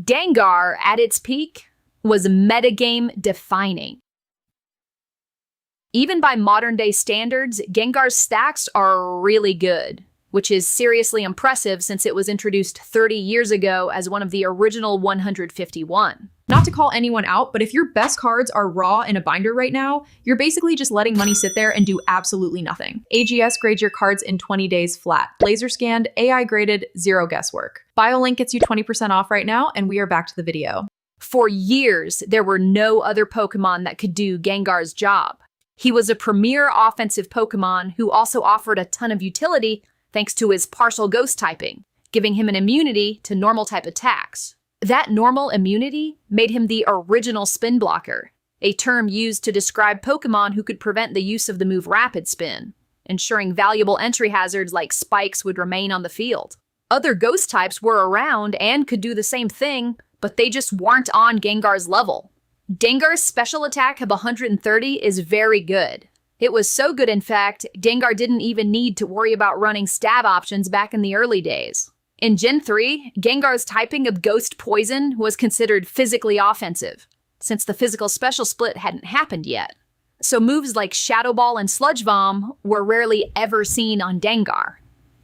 Gengar, at its peak, was metagame defining. Even by modern-day standards, Gengar's stats are really good, which is seriously impressive since it was introduced 30 years ago as one of the original 151. Not to call anyone out, but if your best cards are raw in a binder right now, you're basically just letting money sit there and do absolutely nothing. AGS grades your cards in 20 days flat. Laser scanned, AI graded, zero guesswork. BioLink gets you 20% off right now, and we are back to the video. For years, there were no other Pokemon that could do Gengar's job. He was a premier offensive Pokemon who also offered a ton of utility thanks to his partial ghost typing, giving him an immunity to normal type attacks. That normal immunity made him the original spin blocker, a term used to describe Pokemon who could prevent the use of the move Rapid Spin, ensuring valuable entry hazards like spikes would remain on the field. Other ghost types were around and could do the same thing, but they just weren't on Gengar's level. Gengar's special attack of 130 is very good. It was so good, in fact, Gengar didn't even need to worry about running stab options back in the early days. In Gen 3, Gengar's typing of Ghost Poison was considered physically offensive, since the physical special split hadn't happened yet. So moves like Shadow Ball and Sludge Bomb were rarely ever seen on Gengar,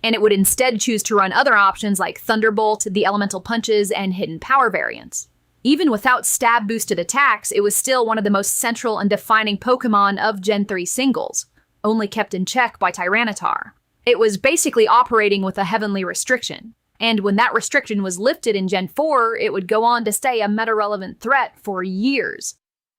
and it would instead choose to run other options like Thunderbolt, the Elemental Punches, and Hidden Power variants. Even without stab-boosted attacks, it was still one of the most central and defining Pokemon of Gen 3 singles, only kept in check by Tyranitar. It was basically operating with a heavenly restriction, and when that restriction was lifted in Gen 4, it would go on to stay a meta-relevant threat for years.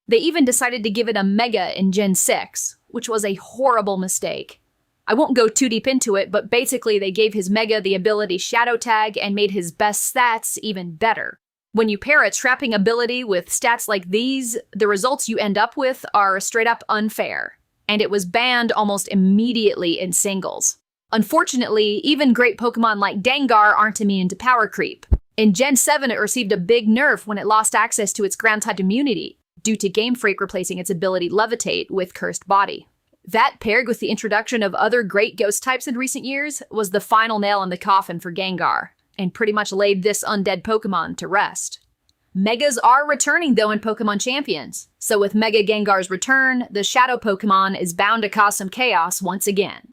They even decided to give it a Mega in Gen 6, which was a horrible mistake. I won't go too deep into it, but basically they gave his Mega the ability Shadow Tag and made his best stats even better. When you pair a trapping ability with stats like these, the results you end up with are straight up unfair, and it was banned almost immediately in singles. Unfortunately, even great Pokemon like Gengar aren't immune to power creep. In Gen 7, it received a big nerf when it lost access to its ground-type immunity, due to Game Freak replacing its ability Levitate with Cursed Body. That, paired with the introduction of other great ghost types in recent years, was the final nail in the coffin for Gengar, and pretty much laid this undead Pokemon to rest. Megas are returning, though, in Pokemon Champions, so with Mega Gengar's return, the Shadow Pokemon is bound to cause some chaos once again.